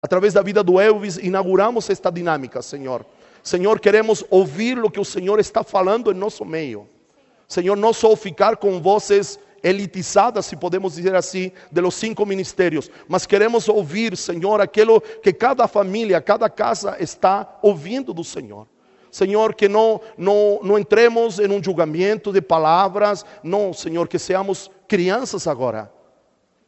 Através da vida do Elvis, inauguramos esta dinâmica, Senhor. Senhor, queremos ouvir o que o Senhor está falando em nosso meio. Senhor, não só ficar com vozes elitizadas, se podemos dizer assim, de los 5 ministérios, mas queremos ouvir, Senhor, aquilo que cada família, cada casa está ouvindo do Senhor. Senhor, que não entremos em um julgamento de palavras, não, Senhor, que seamos crianças agora,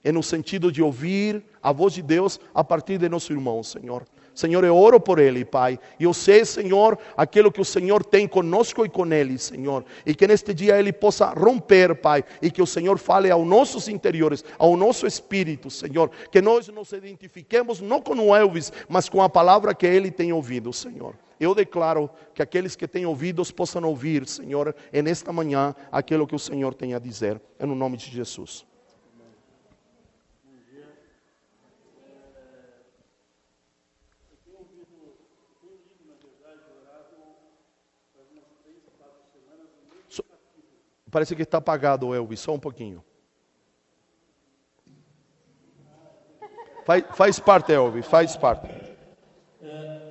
no sentido de ouvir a voz de Deus a partir de nosso irmão, Senhor. Senhor, eu oro por ele, Pai, e eu sei, Senhor, aquilo que o Senhor tem conosco e com ele, Senhor, e que neste dia ele possa romper, Pai, e que o Senhor fale aos nossos interiores, ao nosso espírito, Senhor, que nós nos identifiquemos não com o Elvis, mas com a palavra que ele tem ouvido, Senhor. Eu declaro que aqueles que têm ouvidos possam ouvir, Senhor, nesta manhã, aquilo que o Senhor tem a dizer, no nome de Jesus. Parece que está apagado, Elvis, só um pouquinho. Faz parte, Elvis, faz parte.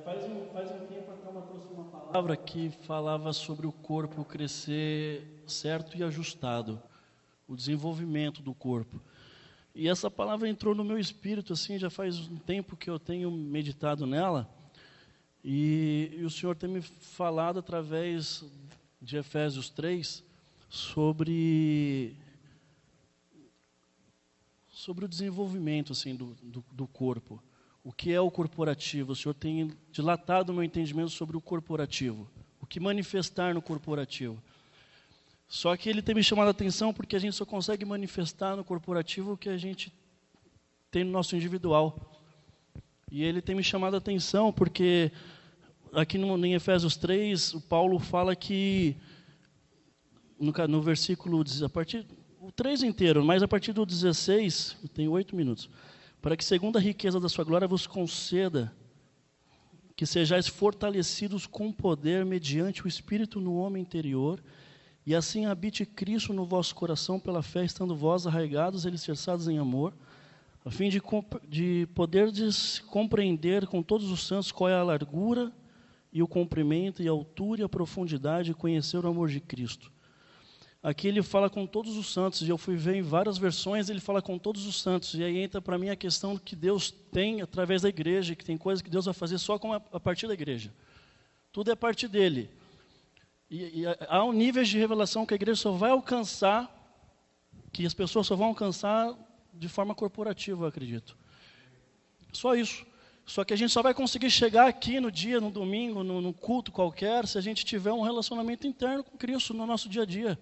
Faz um tempo a Thelma trouxe uma palavra que falava sobre o corpo crescer certo e ajustado, o desenvolvimento do corpo. E essa palavra entrou no meu espírito, assim, já faz um tempo que eu tenho meditado nela, e o Senhor tem me falado através de Efésios 3, sobre o desenvolvimento assim, do corpo. O que é o corporativo? O Senhor tem dilatado o meu entendimento sobre o corporativo. O que manifestar no corporativo. Só que ele tem me chamado a atenção porque a gente só consegue manifestar no corporativo o que a gente tem no nosso individual. E ele tem me chamado a atenção porque aqui em Efésios 3, o Paulo fala que no versículo, o 3 inteiro, mas a partir do 16, tem 8 minutos, para que segundo a riqueza da sua glória vos conceda que sejais fortalecidos com poder mediante o Espírito no homem interior, e assim habite Cristo no vosso coração pela fé, estando vós arraigados e alicerçados em amor, a fim de poderdes compreender com todos os santos qual é a largura e o comprimento e a altura e a profundidade, e conhecer o amor de Cristo. Aqui ele fala com todos os santos, e eu fui ver em várias versões, ele fala com todos os santos, e aí entra para mim a questão que Deus tem através da igreja, que tem coisas que Deus vai fazer só a partir da igreja. Tudo é a partir dele. E há um nível de revelação que a igreja só vai alcançar, que as pessoas só vão alcançar de forma corporativa, eu acredito. Só isso. Só que a gente só vai conseguir chegar aqui no dia, no domingo, no culto qualquer, se a gente tiver um relacionamento interno com Cristo no nosso dia a dia.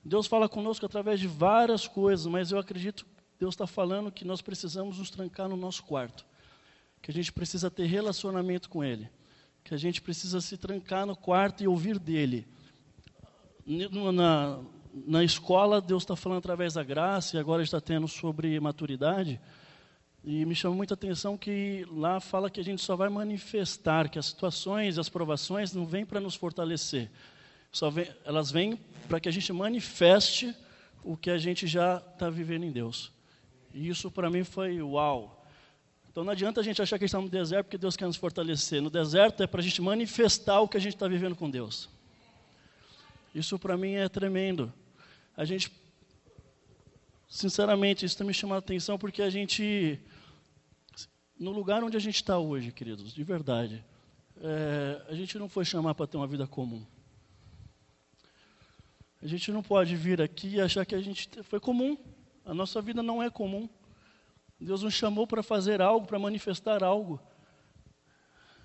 Deus fala conosco através de várias coisas, mas eu acredito que Deus está falando que nós precisamos nos trancar no nosso quarto, que a gente precisa ter relacionamento com Ele, que a gente precisa se trancar no quarto e ouvir dEle. Na escola, Deus está falando através da graça, e agora está tendo sobre maturidade, e me chama muita atenção que lá fala que a gente só vai manifestar, que as situações, as provações não vêm para nos fortalecer, elas vêm para que a gente manifeste o que a gente já está vivendo em Deus. E isso para mim foi uau. Então não adianta a gente achar que a gente está no deserto porque Deus quer nos fortalecer. No deserto é para a gente manifestar o que a gente está vivendo com Deus. Isso para mim é tremendo. A gente, sinceramente, isso está me chamando a atenção porque a gente, no lugar onde a gente está hoje, queridos, de verdade, a gente não foi chamado para ter uma vida comum. A gente não pode vir aqui e achar que a gente foi comum. A nossa vida não é comum. Deus nos chamou para fazer algo, para manifestar algo.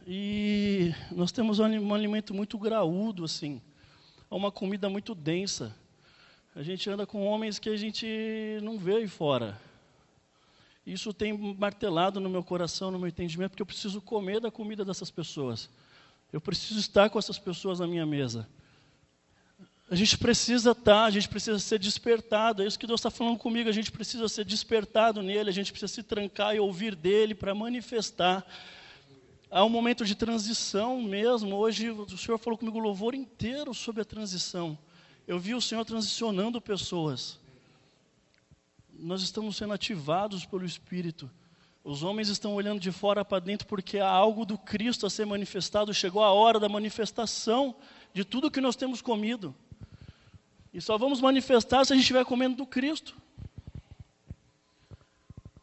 E nós temos um alimento muito graúdo, assim. Uma comida muito densa. A gente anda com homens que a gente não vê aí fora. Isso tem martelado no meu coração, no meu entendimento, porque eu preciso comer da comida dessas pessoas. Eu preciso estar com essas pessoas na minha mesa. A gente precisa estar, a gente precisa ser despertado. É isso que Deus está falando comigo. A gente precisa ser despertado nele, a gente precisa se trancar e ouvir dele para manifestar. Há um momento de transição mesmo. Hoje o Senhor falou comigo o louvor inteiro sobre a transição. Eu vi o Senhor transicionando pessoas. Nós estamos sendo ativados pelo Espírito. Os homens estão olhando de fora para dentro porque há algo do Cristo a ser manifestado. Chegou a hora da manifestação de tudo que nós temos comido. E só vamos manifestar se a gente estiver comendo do Cristo.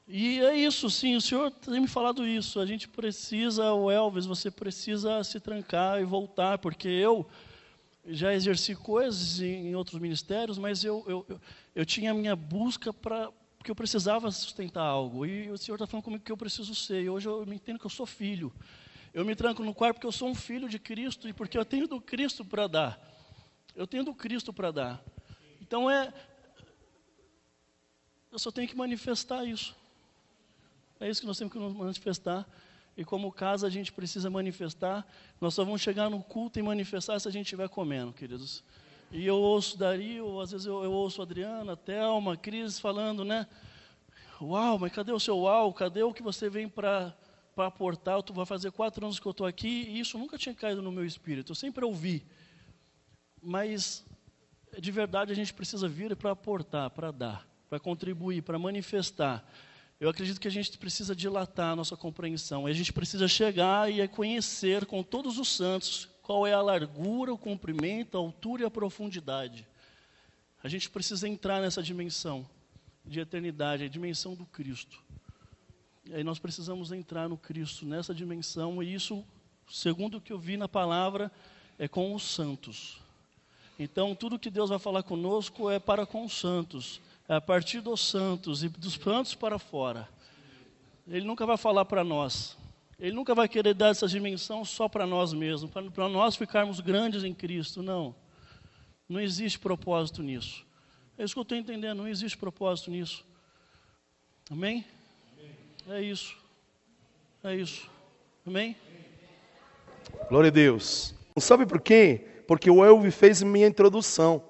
E é isso, sim, o Senhor tem me falado isso. A gente precisa, o Elvis, você precisa se trancar e voltar, porque eu já exerci coisas em outros ministérios, mas eu tinha a minha busca porque eu precisava sustentar algo. E o Senhor está falando comigo que eu preciso ser. E hoje eu me entendo que eu sou filho. Eu me tranco no quarto porque eu sou um filho de Cristo e porque eu tenho do Cristo para dar. Eu tenho do Cristo para dar. Então eu só tenho que manifestar isso. É isso que nós temos que nos manifestar. E como casa a gente precisa manifestar. Nós só vamos chegar no culto e manifestar se a gente estiver comendo, queridos. E eu ouço Dario, às vezes eu ouço a Adriana, a Thelma, a Cris falando, né? Uau, mas cadê o seu uau? Cadê o que você vem para aportar? Vai fazer 4 anos que eu estou aqui e isso nunca tinha caído no meu espírito. Eu sempre ouvi. Mas, de verdade, a gente precisa vir para aportar, para dar, para contribuir, para manifestar. Eu acredito que a gente precisa dilatar a nossa compreensão. A gente precisa chegar e conhecer com todos os santos qual é a largura, o comprimento, a altura e a profundidade. A gente precisa entrar nessa dimensão de eternidade, a dimensão do Cristo. E aí nós precisamos entrar no Cristo, nessa dimensão, e isso, segundo o que eu vi na palavra, é com os santos. Então, tudo que Deus vai falar conosco é para com os santos, é a partir dos santos e dos santos para fora. Ele nunca vai falar para nós. Ele nunca vai querer dar essa dimensão só para nós mesmos, para nós ficarmos grandes em Cristo, não. Não existe propósito nisso. É isso que eu estou entendendo, não existe propósito nisso. Amém? É isso. É isso. Amém? Glória a Deus. Sabe por quê? Porque o Elvis fez minha introdução.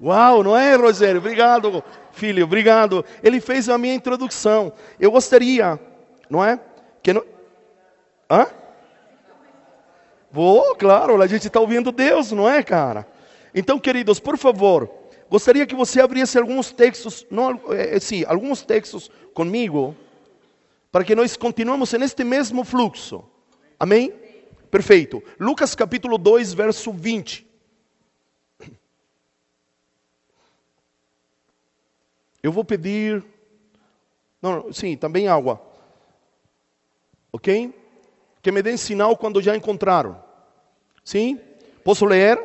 Uau, não é, Rogério? Obrigado, filho, obrigado. Ele fez a minha introdução. Eu gostaria, não é? Hã? Vou, claro, a gente está ouvindo Deus, não é, cara? Então, queridos, por favor, gostaria que você abrisse alguns textos, alguns textos comigo, para que nós continuemos neste mesmo fluxo. Amém? Perfeito. Lucas capítulo 2, verso 20. Eu vou pedir... também água. Ok? Que me deem sinal quando já encontraram. Sim? Posso ler?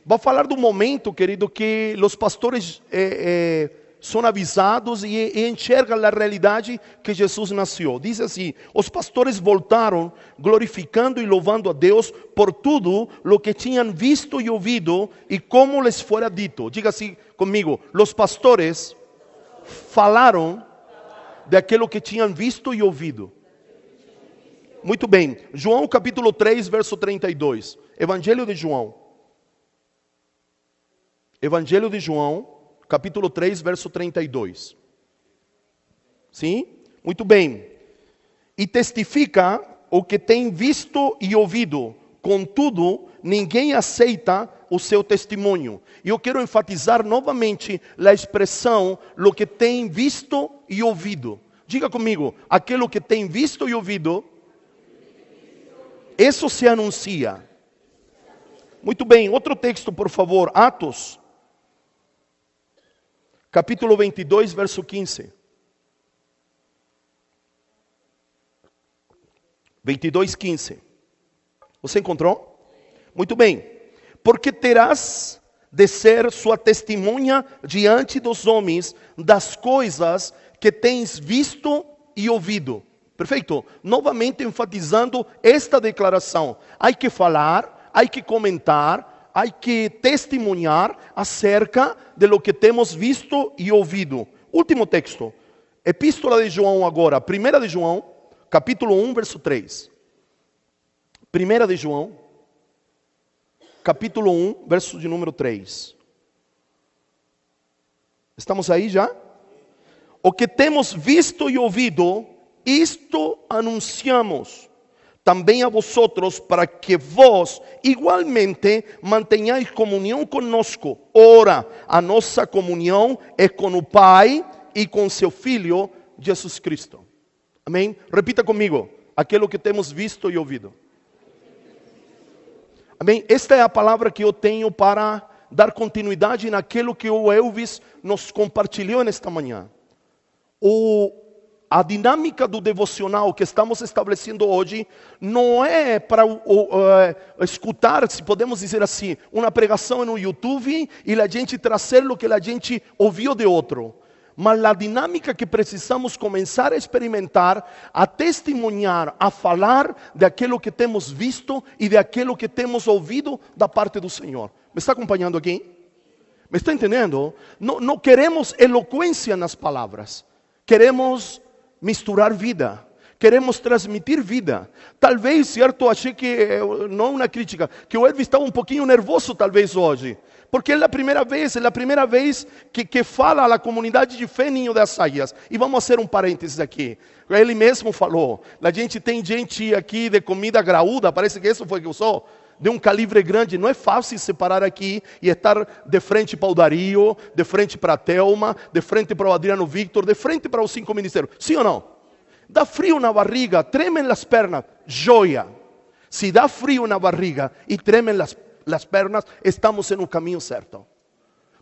Vai falar do momento, querido, que os pastores são avisados e enxergam a realidade que Jesus nasceu. Diz assim: os pastores voltaram glorificando e louvando a Deus por tudo o que tinham visto e ouvido e como lhes fora dito. Diga assim comigo: os pastores falaram daquilo que tinham visto e ouvido. Muito bem, João capítulo 3, verso 32. Evangelho de João. Evangelho de João, capítulo 3, verso 32. Sim? Muito bem. E testifica o que tem visto e ouvido. Contudo, ninguém aceita o seu testemunho. E eu quero enfatizar novamente a expressão, o que tem visto e ouvido. Diga comigo, aquilo que tem visto e ouvido, isso se anuncia. Muito bem, outro texto, por favor. Atos, capítulo 22, verso 15. 22, 15. Você encontrou? Muito bem. Porque terás de ser sua testemunha diante dos homens das coisas que tens visto e ouvido. Perfeito? Novamente enfatizando esta declaração. Há que falar, há que comentar, há que testemunhar acerca de lo que temos visto e ouvido. Último texto. Epístola de João agora. 1 de João, capítulo 1, verso 3. 1 de João, capítulo 1, verso de número 3. Estamos aí já? O que temos visto e ouvido, isto anunciamos também a vosotros, para que vós igualmente mantenhais comunhão conosco. Ora, a nossa comunhão é com o Pai e com seu Filho, Jesus Cristo. Amém? Repita comigo, aquilo que temos visto e ouvido. Amém? Esta é a palavra que eu tenho para dar continuidade naquilo que o Elvis nos compartilhou nesta manhã. A dinâmica do devocional que estamos estabelecendo hoje não é para escutar, se podemos dizer assim, uma pregação no YouTube e a gente trazer o que a gente ouviu de outro. Mas a dinâmica que precisamos começar a experimentar, a testemunhar, a falar daquilo que temos visto e daquilo que temos ouvido da parte do Senhor. Me está acompanhando aqui? Me está entendendo? Não queremos eloquência nas palavras. Queremos misturar vida. Queremos transmitir vida. Talvez, certo, achei que, não uma crítica, que o Elvis estava um pouquinho nervoso talvez hoje. Porque é a primeira vez que fala à comunidade de fé Ninho das Águias. E vamos fazer um parênteses aqui. Ele mesmo falou, a gente tem gente aqui de comida graúda, parece que isso foi que usou, de um calibre grande. Não é fácil separar aqui e estar de frente para o Dario, de frente para a Thelma, de frente para o Adriano Victor, de frente para os 5 ministérios. Sim ou não? Dá frio na barriga, tremem as pernas, joia. Se dá frio na barriga e tremem as pernas, estamos no caminho certo.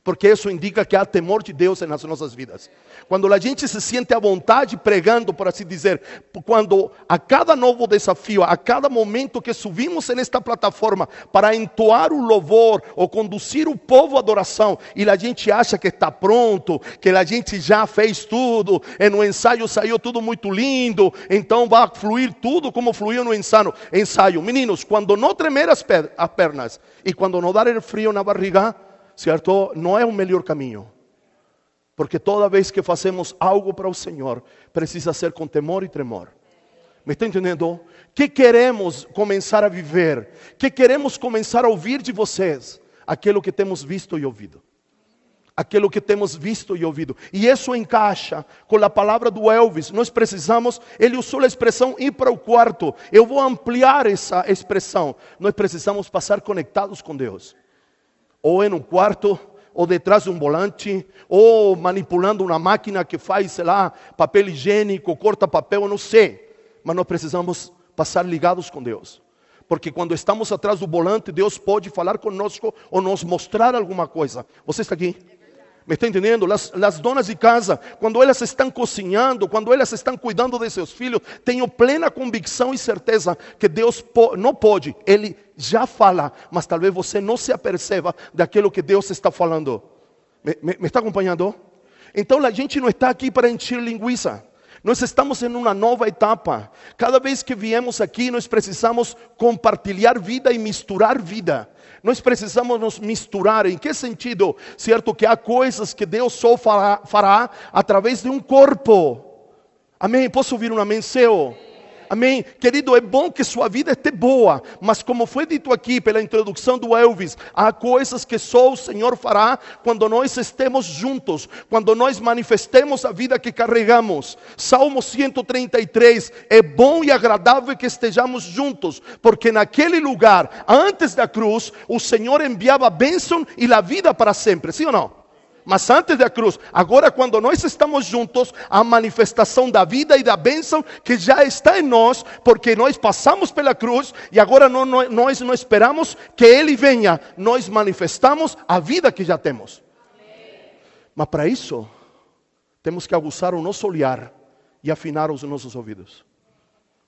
Porque isso indica que há temor de Deus nas nossas vidas. Quando a gente se sente à vontade pregando, por assim dizer, quando a cada novo desafio, a cada momento que subimos nesta plataforma para entoar o louvor ou conduzir o povo à adoração, e a gente acha que está pronto, que a gente já fez tudo, e no ensaio saiu tudo muito lindo, então vai fluir tudo como fluiu no ensaio. Meninos, quando não tremer as pernas e quando não dar frio na barriga, certo? Não é o melhor caminho. Porque toda vez que fazemos algo para o Senhor, precisa ser com temor e tremor. Me está entendendo? Que queremos começar a viver? Que queremos começar a ouvir de vocês? Aquilo que temos visto e ouvido. Aquilo que temos visto e ouvido. E isso encaixa com a palavra do Elvis. Nós precisamos, ele usou a expressão ir para o quarto. Eu vou ampliar essa expressão. Nós precisamos passar conectados com Deus. Ou em um quarto, ou detrás de um volante, ou manipulando uma máquina que faz, sei lá, papel higiênico, corta papel, eu não sei. Mas nós precisamos passar ligados com Deus. Porque quando estamos atrás do volante, Deus pode falar conosco ou nos mostrar alguma coisa. Você está aqui? Me está entendendo? As donas de casa, quando elas estão cozinhando, quando elas estão cuidando de seus filhos, tenho plena convicção e certeza que Deus não pode. Ele já fala, mas talvez você não se aperceba daquilo que Deus está falando. Me está acompanhando? Então a gente não está aqui para encher linguiça. Nós estamos em uma nova etapa. Cada vez que viemos aqui, nós precisamos compartilhar vida e misturar vida. Nós precisamos nos misturar. Em que sentido? Certo que há coisas que Deus só fará através de um corpo. Amém? Posso ouvir um amém seu? Amém? Querido, é bom que sua vida esteja boa, mas como foi dito aqui pela introdução do Elvis, há coisas que só o Senhor fará quando nós estemos juntos, quando nós manifestemos a vida que carregamos. Salmo 133, é bom e agradável que estejamos juntos, porque naquele lugar, antes da cruz, o Senhor enviava a bênção e a vida para sempre, sim ou não? Mas antes da cruz, agora quando nós estamos juntos, a manifestação da vida e da bênção que já está em nós, porque nós passamos pela cruz e agora nós não esperamos que Ele venha, nós manifestamos a vida que já temos. Mas para isso, temos que aguçar o nosso olhar e afinar os nossos ouvidos.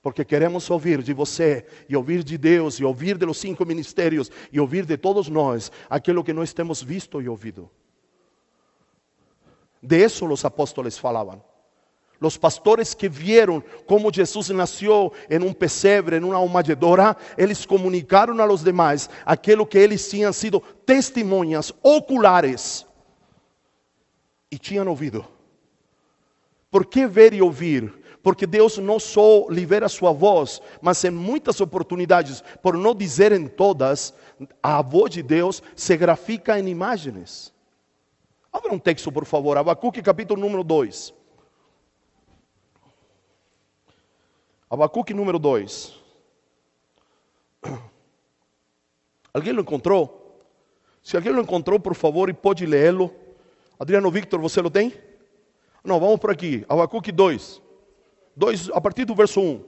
Porque queremos ouvir de você, e ouvir de Deus, e ouvir de los 5 ministérios, e ouvir de todos nós, aquilo que nós temos visto e ouvido. De eso los apóstoles falaban. Los pastores que vieron como Jesús nació en un pesebre, en una humalledora, eles comunicaron a los demás aquilo que eles tinham sido testemunhas oculares e tinham ouvido. Por que ver e ouvir? Porque Deus não só libera sua voz, mas em muitas oportunidades, por não dizer em todas, a voz de Deus se grafica em imagens. Abra um texto, por favor, Abacuque capítulo número 2. Abacuque número 2. Alguém lo encontrou? Se alguém lo encontrou, por favor, e pode lê-lo. Adriano Victor, você lo tem? Não, vamos por aqui. Abacuque 2. 2, a partir do verso 1.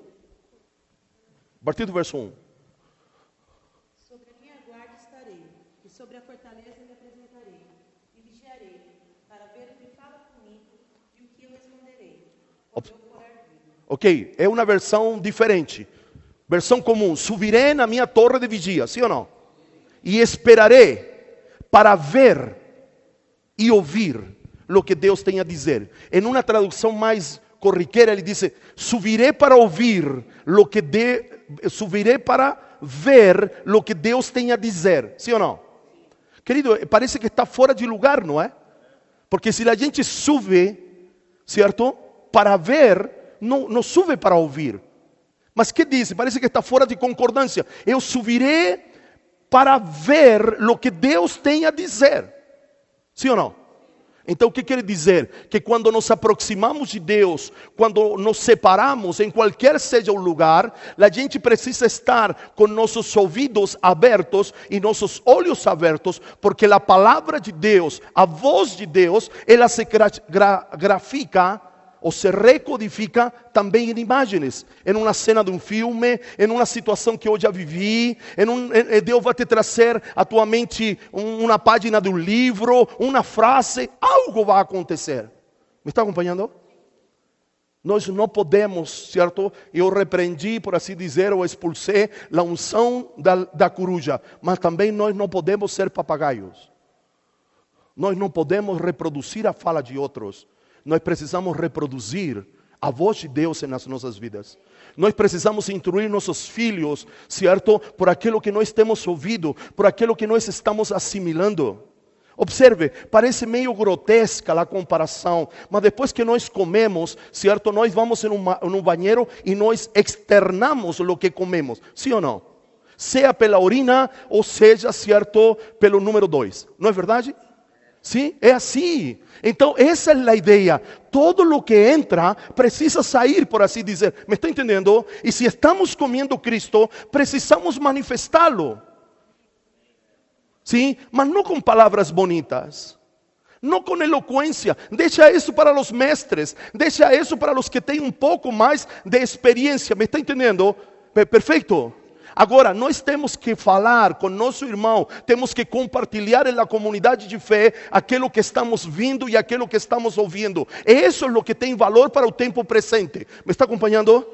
A partir do verso 1. Sobre a minha guarda estarei, e sobre a fortaleza me apresentarei, e vigiarei, para ver o que fala comigo e o que eu responderei, quando eu for ardido. Ok, é uma versão diferente. Versão comum. Subiré na minha torre de vigia, sim ou não? E esperarei para ver e ouvir o que Deus tem a dizer. Em uma tradução mais corriqueira, ele diz: subiré para ouvir subiré para ver o que Deus tem a dizer. Sim ou não? Querido, parece que está fora de lugar, não é? Porque se a gente sube, certo? Para ver, não sube para ouvir. Mas que diz? Parece que está fora de concordância. Eu subirei para ver o que Deus tem a dizer. Sim ou não? Então o que quer dizer? Que quando nos aproximamos de Deus, quando nos separamos, em qualquer seja o lugar, a gente precisa estar com nossos ouvidos abertos e nossos olhos abertos, porque a palavra de Deus, a voz de Deus, ela se grafica ou se recodifica também em imagens, em uma cena de um filme, em uma situação que eu já vivi, Deus vai te trazer à tua mente uma página de um livro, uma frase, algo vai acontecer. Me está acompanhando? Nós não podemos, certo? Eu repreendi, por assim dizer, ou expulsei a unção da coruja, mas também nós não podemos ser papagaios. Nós não podemos reproduzir a fala de outros. Nós precisamos reproduzir a voz de Deus nas nossas vidas. Nós precisamos instruir nossos filhos, certo? Por aquilo que nós temos ouvido, por aquilo que nós estamos assimilando. Observe, parece meio grotesca a comparação, mas depois que nós comemos, certo? Nós vamos em um banheiro e nós externamos o que comemos. Sim ou não? Seja pela urina ou seja, certo, pelo número 2. Não é verdade? Sim, é assim. Então essa é a ideia. Todo o que entra precisa sair, por assim dizer. ¿Me está entendendo? E se estamos comendo Cristo, precisamos manifestá-lo. Sim, mas não com palavras bonitas, não com eloquência. Deixa isso para os mestres, deixa isso para os que têm um pouco mais de experiência. ¿Me está entendendo? Perfeito? Agora, nós temos que falar com nosso irmão, temos que compartilhar na comunidade de fé aquilo que estamos vendo e aquilo que estamos ouvindo. Isso é o que tem valor para o tempo presente. Me está acompanhando?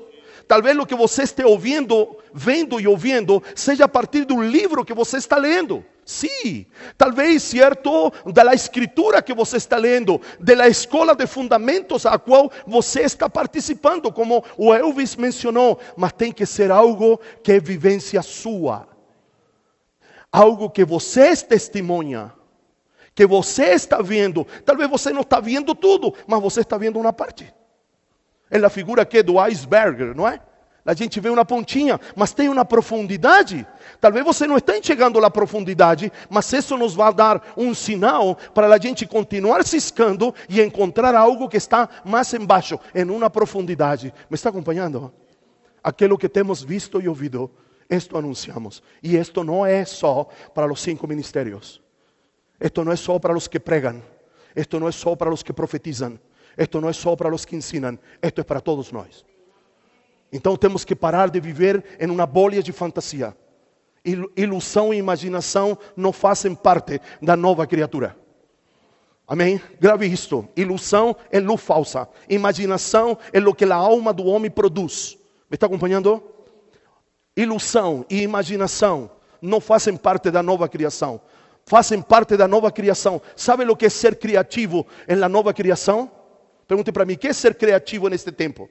Talvez o que você esteja ouvindo, vendo e ouvindo, seja a partir do livro que você está lendo. Sim, talvez, certo, da escritura que você está lendo, da escola de fundamentos a qual você está participando, como o Elvis mencionou, mas tem que ser algo que é vivência sua, algo que você testemunha, que você está vendo. Talvez você não está vendo tudo, mas você está vendo uma parte. É a figura aqui do iceberg, não é? A gente vê uma pontinha, mas tem uma profundidade. Talvez você não esteja chegando à profundidade, mas isso nos vai dar um sinal para a gente continuar ciscando e encontrar algo que está mais embaixo, em uma profundidade. Me está acompanhando? Aquilo que temos visto e ouvido, isto anunciamos. E isto não é só para os 5 ministérios. Isto não é só para os que pregam. Isto não é só para os que profetizam. Isto não é só para os que ensinam. Isto é para todos nós. Então temos que parar de viver em uma bolha de fantasia. Ilusão e imaginação não fazem parte da nova criatura. Amém? Grave isto. Ilusão é luz falsa. Imaginação é o que a alma do homem produz. Me está acompanhando? Ilusão e imaginação não fazem parte da nova criação. Fazem parte da nova criação. Sabe o que é ser criativo na nova criação? Pergunte para mim, o que é ser criativo neste tempo?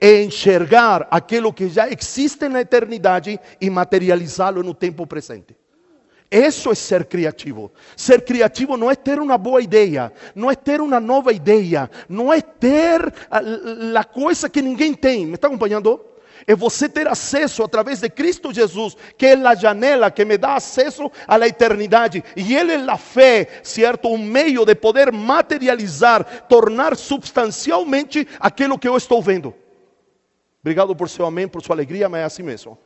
É enxergar aquilo que já existe na eternidade e materializá-lo no tempo presente. Isso é ser criativo. Ser criativo não é ter uma boa ideia, não é ter uma nova ideia, não é ter a coisa que ninguém tem. Me está acompanhando? É você ter acesso através de Cristo Jesus, que é a janela que me dá acesso à eternidade. E Ele é a fé, certo? Um meio de poder materializar, tornar substancialmente aquilo que eu estou vendo. Obrigado por seu amém, por sua alegria, mas é assim mesmo.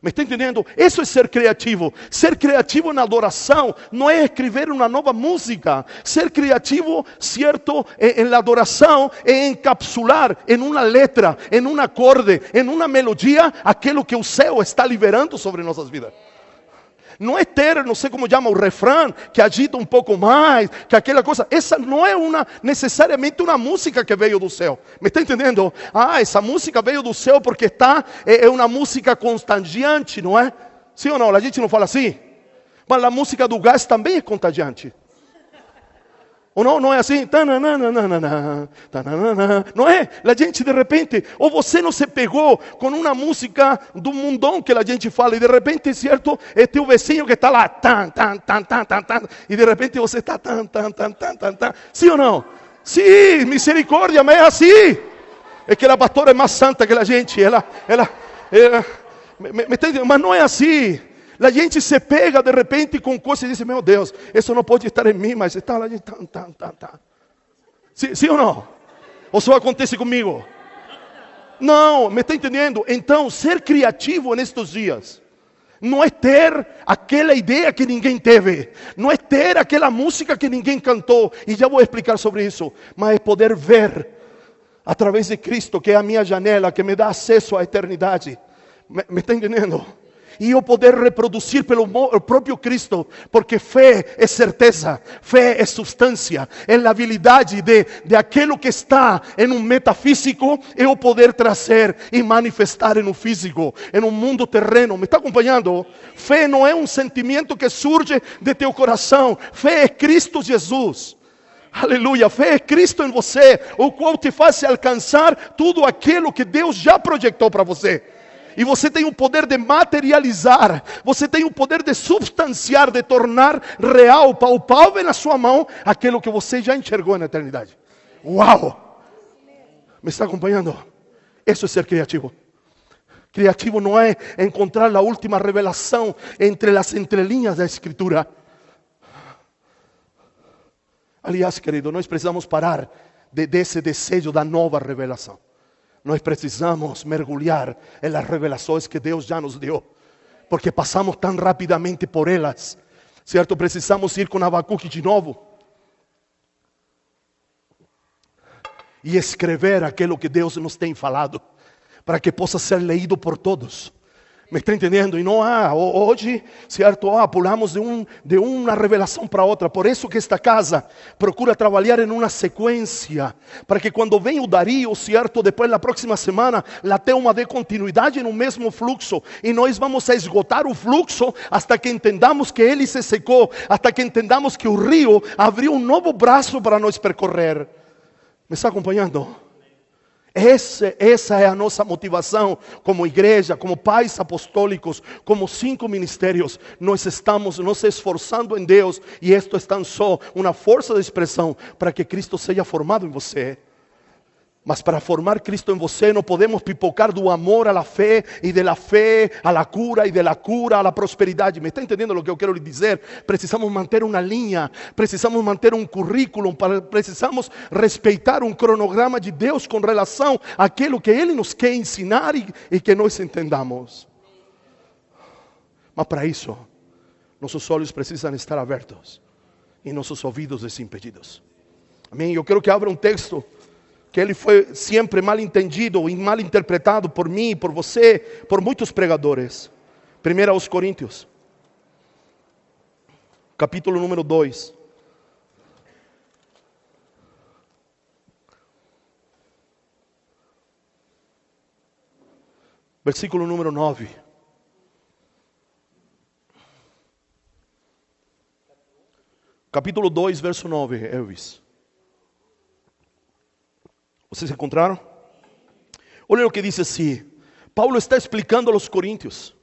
¿Me está entendendo? Isso é ser criativo. Ser criativo na adoração não é escrever uma nova música. Ser criativo, certo, em la adoração é encapsular em uma letra, em um acorde, em uma melodia, aquilo que o céu está liberando sobre nossas vidas. Não é ter, não sei como chama, o refrão que agita um pouco mais, que aquela coisa. Essa não é necessariamente uma música que veio do céu. Me está entendendo? Essa música veio do céu porque é uma música contagiante, não é? Sim ou não? A gente não fala assim? Mas a música do gás também é contagiante. Ou não? Não é assim? Não é? A gente de repente, ou você não se pegou com uma música do mundão que a gente fala, e de repente, certo, é teu vizinho que está lá, e de repente você está sim ou não? Sim, misericórdia, mas é assim. É que a pastora é mais santa que a gente, me está entendendo? Mas não é assim. A gente se pega de repente com coisas e diz: meu Deus, isso não pode estar em mim, mas está lá. Sim ou não? Ou só acontece comigo? Não, me está entendendo? Então, ser criativo nestes dias não é ter aquela ideia que ninguém teve, não é ter aquela música que ninguém cantou, e já vou explicar sobre isso, mas é poder ver através de Cristo, que é a minha janela, que me dá acesso à eternidade. Me está entendendo? E eu poder reproduzir pelo próprio Cristo, porque fé é certeza, fé é substância, é a habilidade de aquilo que está em um metafísico, eu poder trazer e manifestar em um físico, em um mundo terreno. Me está acompanhando? Fé não é um sentimento que surge de teu coração, fé é Cristo Jesus. Aleluia, fé é Cristo em você, o qual te faz alcançar tudo aquilo que Deus já projetou para você. E você tem o poder de materializar, você tem o poder de substanciar, de tornar real, palpável na sua mão, aquilo que você já enxergou na eternidade. Uau! Me está acompanhando? Isso é ser criativo. Criativo não é encontrar a última revelação entre as entrelinhas da Escritura. Aliás, querido, nós precisamos parar desse desejo da nova revelação. Nós precisamos mergulhar em las revelações que Deus já nos deu, porque passamos tão rapidamente por elas, certo? Precisamos ir com Abacuque de novo e escrever aquilo que Deus nos tem falado, para que possa ser leído por todos. Me está entendendo? E não hoje, certo? Pulamos de uma revelação para outra. Por isso que esta casa procura trabalhar em uma sequência, para que quando vem o Dario, certo? Depois na próxima semana, a Thelma dê continuidade no mesmo fluxo. E nós vamos a esgotar o fluxo hasta que entendamos que ele se secou, hasta que entendamos que o rio abriu um novo braço para nós percorrer. Me está acompanhando? Essa é a nossa motivação como igreja, como pais apostólicos, como 5 ministérios. Nós estamos nos esforçando em Deus, e isto é tão só uma força de expressão para que Cristo seja formado em você. Mas para formar Cristo em você, não podemos pipocar do amor à fé, e de la fé à la cura, e de la cura à la prosperidade. Me está entendendo o que eu quero lhe dizer? Precisamos manter uma linha, precisamos manter um currículo, precisamos respeitar um cronograma de Deus com relação àquilo que Ele nos quer ensinar e que nós entendamos. Mas para isso, nossos olhos precisam estar abertos e nossos ouvidos desimpedidos. Amém? Eu quero que abra um texto que ele foi sempre mal entendido e mal interpretado por mim, por você, por muitos pregadores. 1 aos Coríntios, capítulo número 2. Versículo número 9. Capítulo 2, verso 9, Elvis. Vocês encontraram? Olha o que diz assim. Paulo está explicando aos coríntios.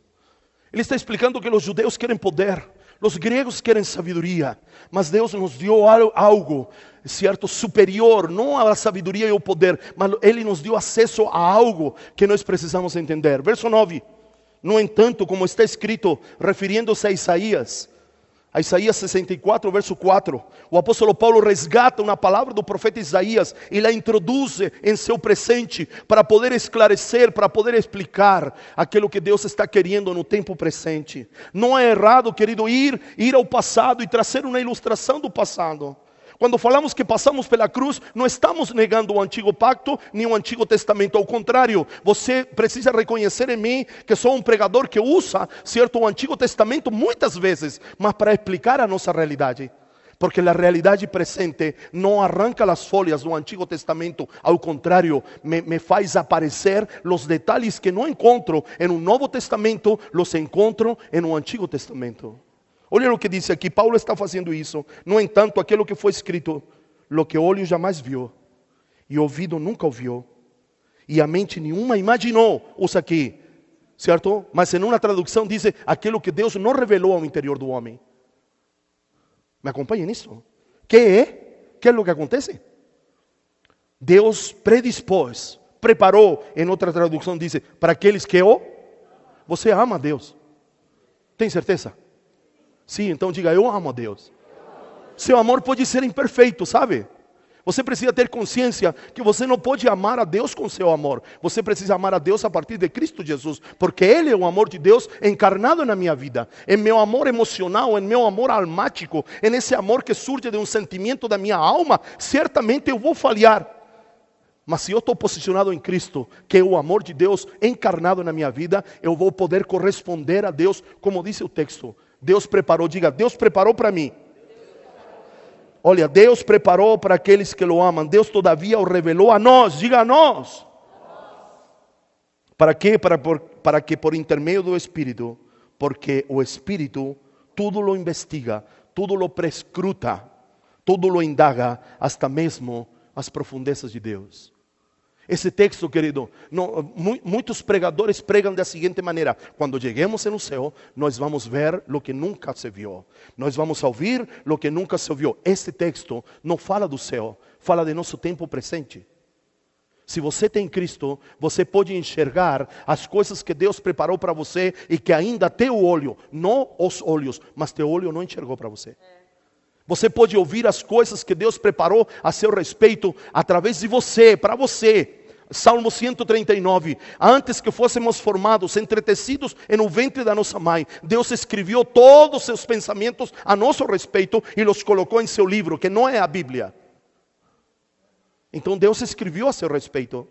Ele está explicando que os judeus querem poder, os gregos querem sabedoria, mas Deus nos deu algo, certo, superior, não à sabedoria e ao poder, mas Ele nos deu acesso a algo que nós precisamos entender. Verso 9. No entanto, como está escrito, referindo-se a Isaías, A Isaías 64, verso 4. O apóstolo Paulo resgata uma palavra do profeta Isaías e la introduz em seu presente para poder esclarecer, para poder explicar aquilo que Deus está querendo no tempo presente. Não é errado, querido, ir ao passado e trazer uma ilustração do passado. Quando falamos que passamos pela cruz, não estamos negando o antigo pacto, nem o antigo testamento. Ao contrário, você precisa reconhecer em mim que sou um pregador que usa, certo, o antigo testamento muitas vezes, mas para explicar a nossa realidade. Porque a realidade presente não arranca as folhas do antigo testamento. Ao contrário, me faz aparecer os detalhes que não encontro em um novo testamento, los encontro em um antigo testamento. Olha o que diz aqui, Paulo está fazendo isso. No entanto, aquilo que foi escrito, lo que olho jamais viu, e ouvido nunca ouviu, e a mente nenhuma imaginou, usa aqui, certo? Mas em uma tradução diz, aquilo que Deus não revelou ao interior do homem. Me acompanhem nisso? Que é o que acontece? Deus predispôs, preparou, em outra tradução diz, para aqueles que você ama a Deus. Tem certeza? Sim, então diga, eu amo a Deus. Seu amor pode ser imperfeito, sabe? Você precisa ter consciência que você não pode amar a Deus com seu amor. Você precisa amar a Deus a partir de Cristo Jesus. Porque Ele é o amor de Deus encarnado na minha vida. Em meu amor emocional, em meu amor almático, em esse amor que surge de um sentimento da minha alma, certamente eu vou falhar. Mas se eu estou posicionado em Cristo, que é o amor de Deus encarnado na minha vida, eu vou poder corresponder a Deus, como diz o texto. Deus preparou, diga, Deus preparou para mim. Olha, Deus preparou para aqueles que o amam. Deus todavia o revelou a nós, diga a nós. ¿Para quê? Para que por intermedio do Espírito, porque o Espírito tudo lo investiga, tudo lo prescruta, tudo lo indaga, hasta mesmo as profundezas de Deus. Esse texto, querido, muitos pregadores pregam da seguinte maneira: quando cheguemos no céu, nós vamos ver o que nunca se viu, nós vamos ouvir o que nunca se ouviu. Este texto não fala do céu, fala de nosso tempo presente. Se você tem Cristo, você pode enxergar as coisas que Deus preparou para você e que ainda teu olho, não os olhos, mas teu olho não enxergou para você. Você pode ouvir as coisas que Deus preparou a seu respeito através de você, para você. Salmo 139, antes que fôssemos formados, entretecidos no ventre da nossa mãe, Deus escreveu todos os seus pensamentos a nosso respeito e os colocou em seu livro, que não é a Bíblia. Então Deus escreveu a seu respeito.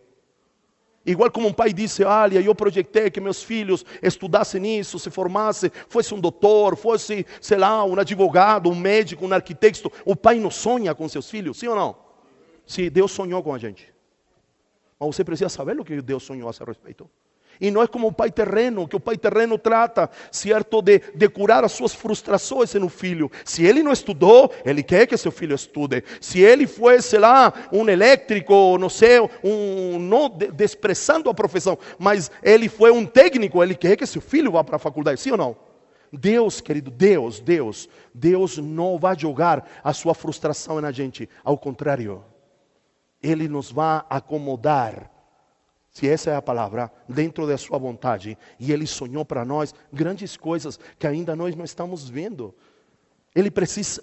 Igual como um pai disse, olha, eu projetei que meus filhos estudassem isso, se formassem, fosse um doutor, fosse, sei lá, um advogado, um médico, um arquiteto. O pai não sonha com seus filhos, sim ou não? Sim, Deus sonhou com a gente. Mas você precisa saber o que Deus sonhou a seu respeito. E não é como o pai terreno, que o pai terreno trata, certo, de curar as suas frustrações no filho. Se ele não estudou, ele quer que seu filho estude. Se ele foi, sei lá, um elétrico, não sei, não desprezando a profissão, mas ele foi um técnico, ele quer que seu filho vá para a faculdade, sim ou não? Deus, querido, Deus não vai jogar a sua frustração na gente. Ao contrário, Ele nos vai acomodar, se essa é a palavra, dentro da sua vontade. E Ele sonhou para nós grandes coisas que ainda nós não estamos vendo.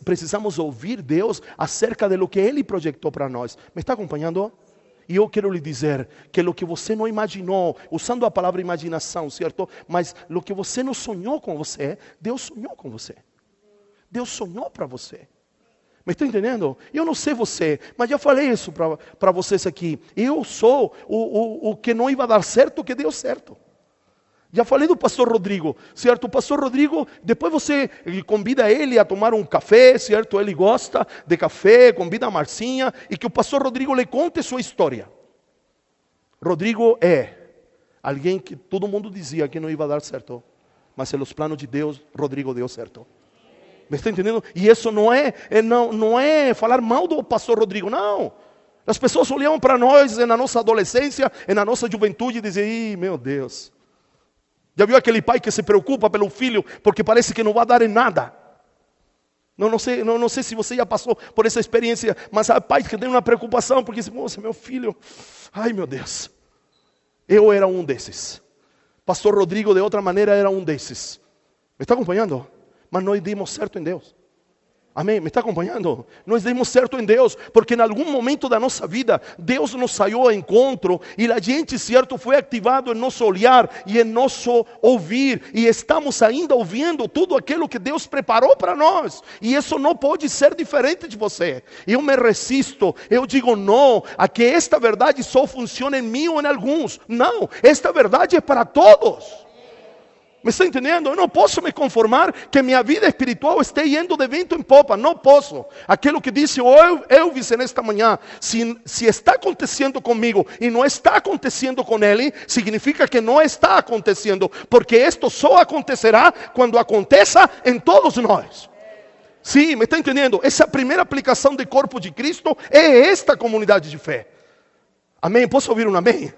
Precisamos ouvir Deus acerca de lo que Ele projetou para nós. Me está acompanhando? E eu quero lhe dizer que o que você não imaginou, usando a palavra imaginação, certo? Mas o que você não sonhou com você, Deus sonhou com você. Deus sonhou para você. Me está entendendo? Eu não sei você, mas já falei isso para vocês aqui. Eu sou o que não ia dar certo, que deu certo. Já falei do pastor Rodrigo, certo? O pastor Rodrigo, depois você convida ele a tomar um café, certo? Ele gosta de café, convida a Marcinha, e que o pastor Rodrigo lhe conte sua história. Rodrigo é alguém que todo mundo dizia que não ia dar certo, mas pelos planos de Deus, Rodrigo deu certo. Me está entendendo? E isso não é falar mal do pastor Rodrigo, não. As pessoas olhavam para nós na nossa adolescência, na nossa juventude e diziam, ih, meu Deus. Já viu aquele pai que se preocupa pelo filho porque parece que não vai dar em nada? Não sei se você já passou por essa experiência, mas há pais que têm uma preocupação porque dizem, moça, meu filho, ai meu Deus. Eu era um desses. Pastor Rodrigo, de outra maneira, era um desses. Me está acompanhando? mas nós dimos certo em Deus. Amém? Me está acompanhando? Nós demos certo em Deus, porque em algum momento da nossa vida, Deus nos saiu ao encontro, e a gente, certo, foi ativado em nosso olhar e em nosso ouvir, e estamos ainda ouvindo tudo aquilo que Deus preparou para nós, e isso não pode ser diferente de você. Eu me resisto, eu digo não, a que esta verdade só funcione em mim ou em alguns. Não, esta verdade é para todos. Me está entendendo? Eu não posso me conformar que minha vida espiritual esteja indo de vento em popa. Não posso. Aquilo que disse o Elvis nesta manhã, se está acontecendo comigo e não está acontecendo com ele, significa que não está acontecendo, porque isto só acontecerá quando aconteça em todos nós. Sim, me está entendendo? Essa primeira aplicação do corpo de Cristo é esta comunidade de fé. Amém? Posso ouvir um amém?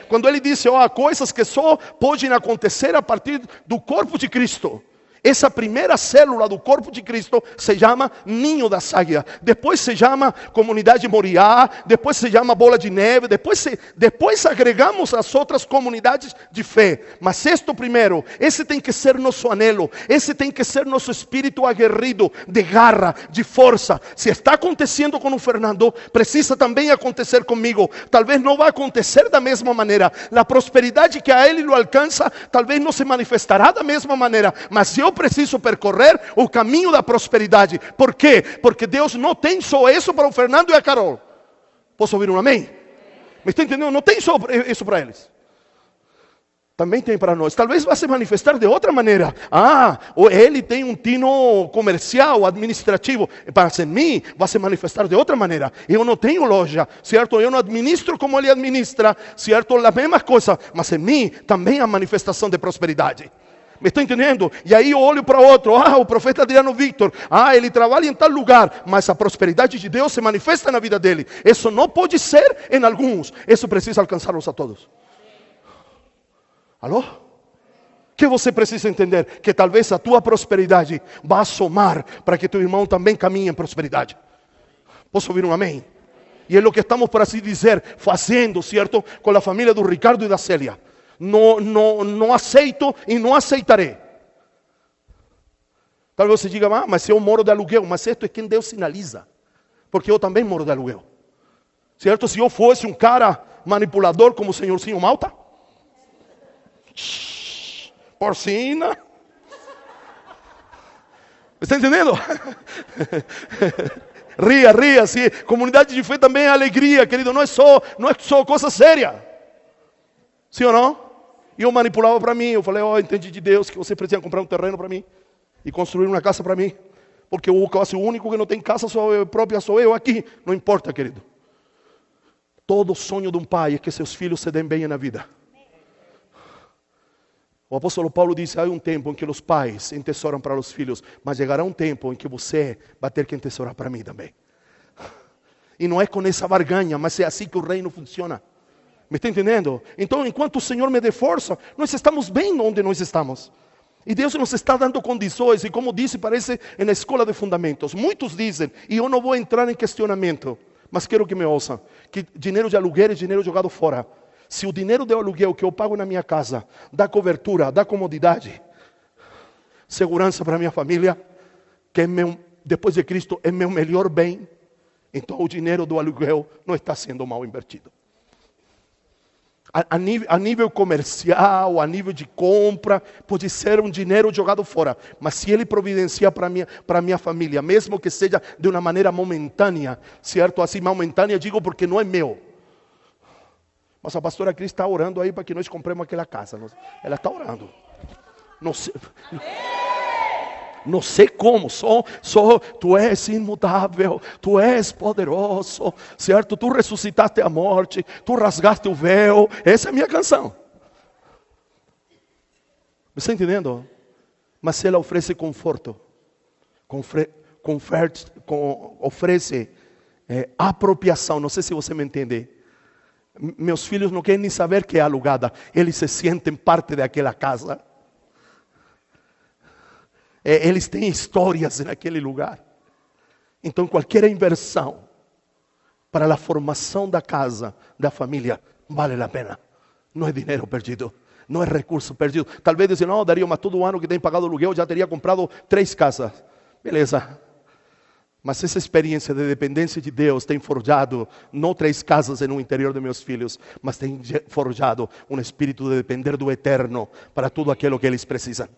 Quando ele disse, há coisas que só podem acontecer a partir do corpo de Cristo. Essa primeira célula do corpo de Cristo se chama Ninho da Águia. Depois se chama Comunidade Moriá. Depois se chama Bola de Neve. Depois agregamos as outras comunidades de fé. Mas isto primeiro, esse tem que ser nosso anelo. Esse tem que ser nosso espírito aguerrido, de garra, de força. Se está acontecendo com o Fernando, precisa também acontecer comigo. Talvez não vai acontecer da mesma maneira. A prosperidade que a ele lo alcança, talvez não se manifestará da mesma maneira. Mas eu preciso percorrer o caminho da prosperidade. Por quê? Porque Deus não tem só isso para o Fernando e a Carol. Posso ouvir um amém? Me está entendendo? Não tem só isso para eles. Também tem para nós. Talvez vá se manifestar de outra maneira. Ou ele tem um tino comercial, administrativo. Mas em mim vai se manifestar de outra maneira. Eu não tenho loja, certo? Eu não administro como ele administra, certo? A mesma coisa. Mas em mim também há manifestação de prosperidade. Me está entendendo? E aí eu olho para outro, o profeta Adriano Victor, ele trabalha em tal lugar, mas a prosperidade de Deus se manifesta na vida dele. Isso não pode ser em alguns, isso precisa alcançá-los a todos. Alô? Que você precisa entender? Que talvez a tua prosperidade vá somar para que teu irmão também caminhe em prosperidade. Posso ouvir um amém? E é o que estamos, por assim dizer, fazendo, certo? Com a família do Ricardo e da Célia. Não aceito e não aceitarei. Talvez você diga, mas eu moro de aluguel. Mas isto é quem Deus sinaliza. Porque eu também moro de aluguel. Certo? Se eu fosse um cara manipulador como o senhorzinho Malta. Porcina. Está entendendo? Ria, sim. Comunidade de fé também é alegria, querido. Não é só coisa séria. Sim ou não? E eu manipulava para mim. Eu falei, entendi de Deus que você precisa comprar um terreno para mim. E construir uma casa para mim. Porque o quase o único que não tem casa própria sou eu aqui. Não importa, querido. Todo sonho de um pai é que seus filhos se deem bem na vida. O apóstolo Paulo disse, há um tempo em que os pais entesouram para os filhos. Mas chegará um tempo em que você vai ter que entesourar para mim também. E não é com essa barganha, mas é assim que o reino funciona. Me está entendendo? Então, enquanto o Senhor me dê força, nós estamos bem onde nós estamos. E Deus nos está dando condições. E como disse, parece na escola de fundamentos. Muitos dizem, e eu não vou entrar em questionamento, mas quero que me ouçam, que dinheiro de aluguel é dinheiro jogado fora. Se o dinheiro de aluguel que eu pago na minha casa dá cobertura, dá comodidade, segurança para a minha família, que é depois de Cristo é meu melhor bem, então o dinheiro do aluguel não está sendo mal invertido. A nível comercial, a nível de compra, pode ser um dinheiro jogado fora. Mas se ele providencia para minha família, mesmo que seja de uma maneira momentânea, certo? Assim, momentânea, digo porque não é meu. Mas a pastora Cris está orando aí para que nós compremos aquela casa. Ela está orando. Não sei como, só tu és imutável, tu és poderoso, certo? Tu ressuscitaste a morte, tu rasgaste o véu. Essa é a minha canção. Me está entendendo? Mas ela oferece conforto, oferece apropriação. Não sei se você me entende. Meus filhos não querem nem saber que é alugada. Eles se sentem parte daquela casa. Eles têm histórias naquele lugar. Então qualquer inversão para a formação da casa, da família, vale a pena. Não é dinheiro perdido. Não é recurso perdido. Talvez dizem, não, Darío, mas todo ano que tem pagado aluguel já teria comprado 3 casas. Beleza. Mas essa experiência de dependência de Deus tem forjado, não 3 casas no interior de meus filhos, mas tem forjado um espírito de depender do eterno para tudo aquilo que eles precisam.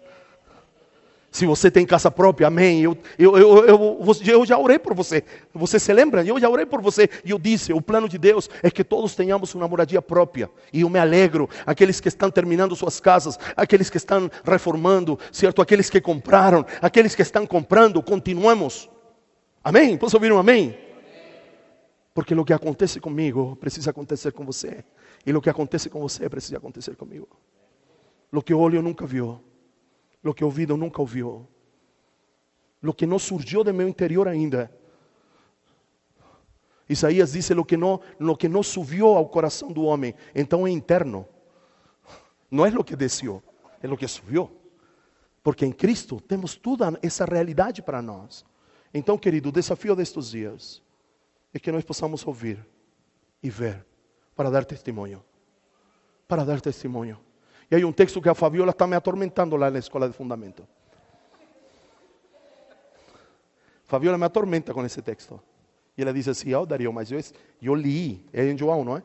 Se você tem casa própria, amém. Eu já orei por você. Você se lembra? Eu já orei por você. E eu disse, o plano de Deus é que todos tenhamos uma moradia própria. E eu me alegro. Aqueles que estão terminando suas casas, aqueles que estão reformando, certo? Aqueles que compraram, aqueles que estão comprando, continuemos. Amém? Posso ouvir um amém? Porque o que acontece comigo precisa acontecer com você. E o que acontece com você precisa acontecer comigo. O que o olho nunca viu. Lo que o ouvido nunca ouviu. Lo que não surgiu do meu interior ainda. Isaías diz lo que não subiu ao coração do homem. Então é interno. Não é lo que desceu, é lo que subiu. Porque em Cristo temos toda essa realidade para nós. Então, querido, o desafio destes dias é que nós possamos ouvir e ver para dar testemunho. Para dar testemunho. E hay um texto que a Fabiola está me atormentando lá na escola de fundamento. Fabiola me atormenta com esse texto. E ela diz assim, Darío, mas eu li, é em João, não é?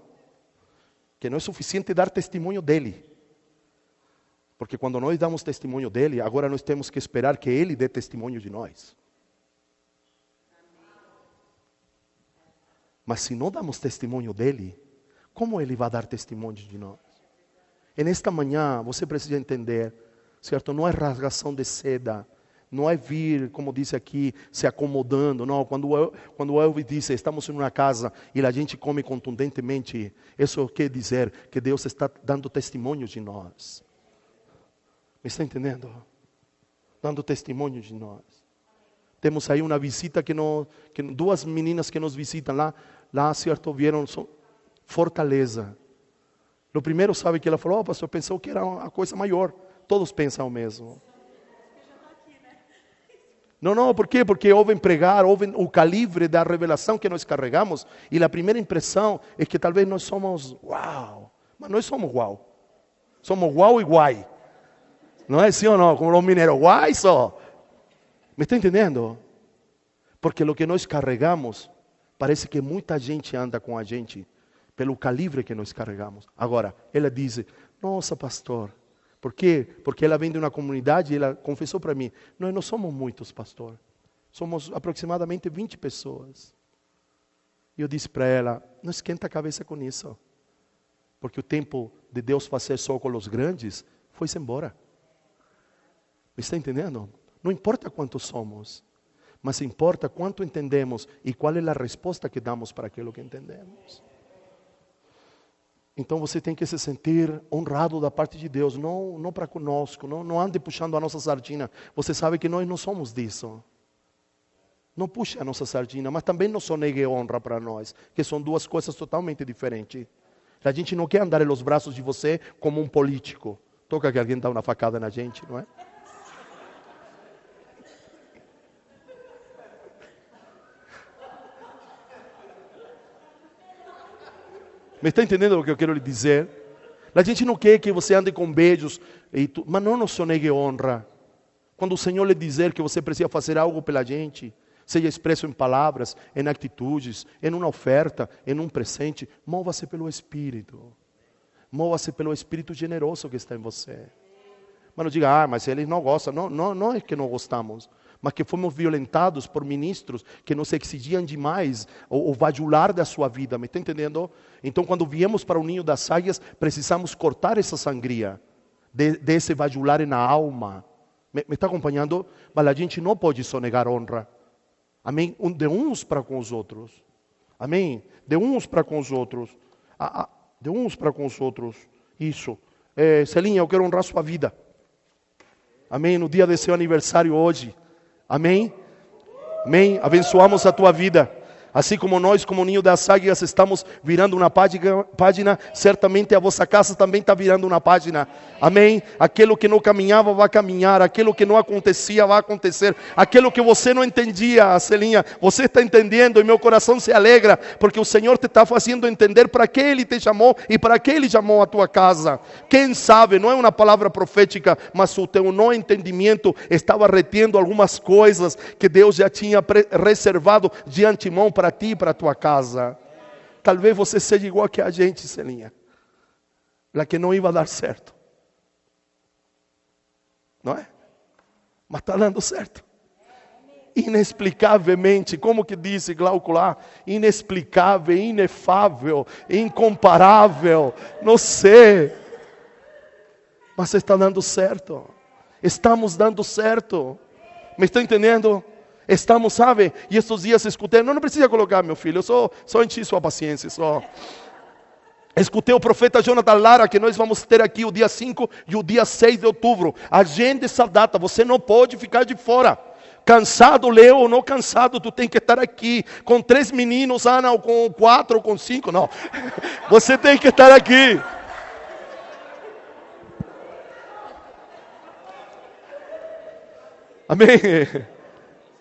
Que não é suficiente dar testemunho dele. Porque quando nós damos testemunho dele, agora nós temos que esperar que ele dê testemunho de nós. Mas se não damos testemunho dele, como ele vai dar testemunho de nós? E nesta manhã você precisa entender, certo? Não é rasgação de seda, não é vir, como disse aqui, se acomodando. Não, quando o Elvis disse, estamos em uma casa e a gente come contundentemente, isso quer dizer que Deus está dando testemunho de nós. Me está entendendo? Dando testemunho de nós. Temos aí uma visita que 2 meninas que nos visitam lá certo, vieram Fortaleza. No primeiro, sabe que ela falou, pastor, pensou que era uma coisa maior. Todos pensam o mesmo. Não, por quê? Porque ouvem pregar, ouvem o calibre da revelação que nós carregamos. E a primeira impressão é que talvez nós somos uau. Mas nós somos uau. Somos uau e guai. Não é assim ou não? Como os mineiros, guai só. Me está entendendo? Porque o que nós carregamos, parece que muita gente anda com a gente pelo calibre que nós carregamos. Agora, ela diz, nossa pastor, por quê? Porque ela vem de uma comunidade e ela confessou para mim, nós não somos muitos, pastor. Somos aproximadamente 20 pessoas. E eu disse para ela, não esquenta a cabeça com isso. Porque o tempo de Deus fazer só com os grandes, foi-se embora. Me está entendendo? Não importa quantos somos, mas importa quanto entendemos e qual é a resposta que damos para aquilo que entendemos. Então você tem que se sentir honrado da parte de Deus, não para conosco, não ande puxando a nossa sardinha. Você sabe que nós não somos disso. Não puxe a nossa sardinha, mas também não sonegue honra para nós, que são 2 coisas totalmente diferentes. A gente não quer andar nos braços de você como um político. Toca que alguém dá uma facada na gente, não é? Me está entendendo o que eu quero lhe dizer? A gente não quer que você ande com beijos, mas não nos sonegue honra. Quando o Senhor lhe dizer que você precisa fazer algo pela gente, seja expresso em palavras, em atitudes, em uma oferta, em um presente, mova-se pelo Espírito. Mova-se pelo Espírito generoso que está em você. Mas não diga, mas eles não gostam. Não é que não gostamos, mas que fomos violentados por ministros que nos exigiam demais o vajular da sua vida. Me está entendendo? Então, quando viemos para o ninho das águias, precisamos cortar essa sangria desse vajular na alma. Me está acompanhando? Mas a gente não pode sonegar honra. Amém? De uns para com os outros. Amém? De uns para com os outros. De uns para com os outros. Isso. Celinha, eu quero honrar sua vida. Amém? No dia de seu aniversário hoje. Amém? Amém? Abençoamos a tua vida. Assim como nós, como ninho das águias, estamos virando uma página, certamente a vossa casa também está virando uma página. Amém? Aquilo que não caminhava vai caminhar, aquilo que não acontecia vai acontecer, aquilo que você não entendia, Celinha, você está entendendo e meu coração se alegra, porque o Senhor te está fazendo entender para que Ele te chamou e para que Ele chamou a tua casa. Quem sabe, não é uma palavra profética, mas o teu não entendimento estava retendo algumas coisas que Deus já tinha reservado de antemão para ti e para a tua casa. Talvez você seja igual que a gente, Celinha, la que não ia dar certo, não é? Mas está dando certo. Inexplicavelmente, como que disse Glauco lá? Inexplicável, inefável, incomparável, não sei. Mas está dando certo. Estamos dando certo. Me está entendendo? Estamos, sabe? E estes dias escutei, não precisa colocar, meu filho, eu só enchi sua paciência, só. Escutei o profeta Jonathan Lara, que nós vamos ter aqui o dia 5 e o dia 6 de outubro. Agende essa data, você não pode ficar de fora. Cansado, Leo, ou não cansado, tu tem que estar aqui. Com 3 meninos, Ana, ou com 4, ou com 5, não. Você tem que estar aqui. Amém?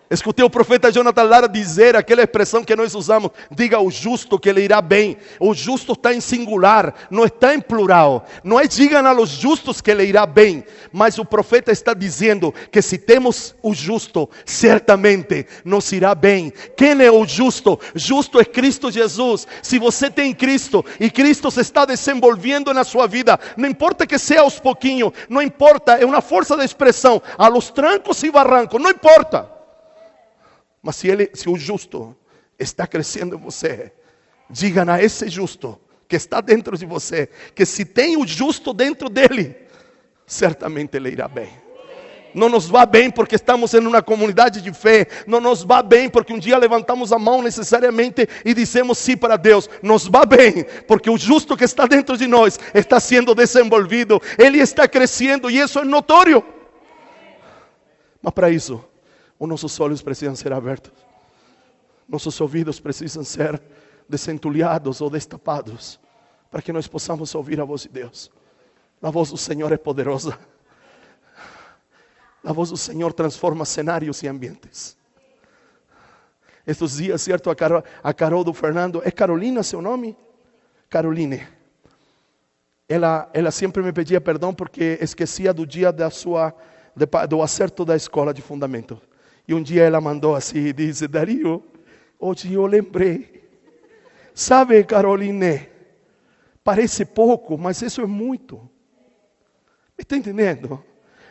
Escutei o profeta Jonathan Lara dizer aquela expressão que nós usamos: diga o justo que lhe irá bem. O justo está em singular, não está em plural. Não é digam a los justos que lhe irá bem, mas o profeta está dizendo que se temos o justo, certamente nos irá bem. Quem é o justo? Justo é Cristo Jesus. Se você tem Cristo e Cristo se está desenvolvendo na sua vida, não importa que seja aos pouquinhos, não importa, é uma força de expressão, a los trancos e barrancos, não importa. Mas se o justo está crescendo em você, digam a esse justo que está dentro de você, que se tem o justo dentro dele, certamente ele irá bem. Não nos vai bem porque estamos em uma comunidade de fé, não nos vai bem porque um dia levantamos a mão necessariamente e dissemos sim para Deus. Nos vai bem porque o justo que está dentro de nós está sendo desenvolvido, ele está crescendo e isso é notório. Mas para isso, os nossos olhos precisam ser abertos, nossos ouvidos precisam ser desentulhados ou destapados, para que nós possamos ouvir a voz de Deus. A voz do Senhor é poderosa. A voz do Senhor transforma cenários e ambientes. Estes dias, certo, a Carol do Fernando, é Carolina seu nome? Caroline. Ela sempre me pedia perdão porque esquecia do dia do acerto da escola de fundamento. E um dia ela mandou assim e disse: Dario, hoje eu lembrei. Sabe, Caroline, parece pouco, mas isso é muito. Me está entendendo?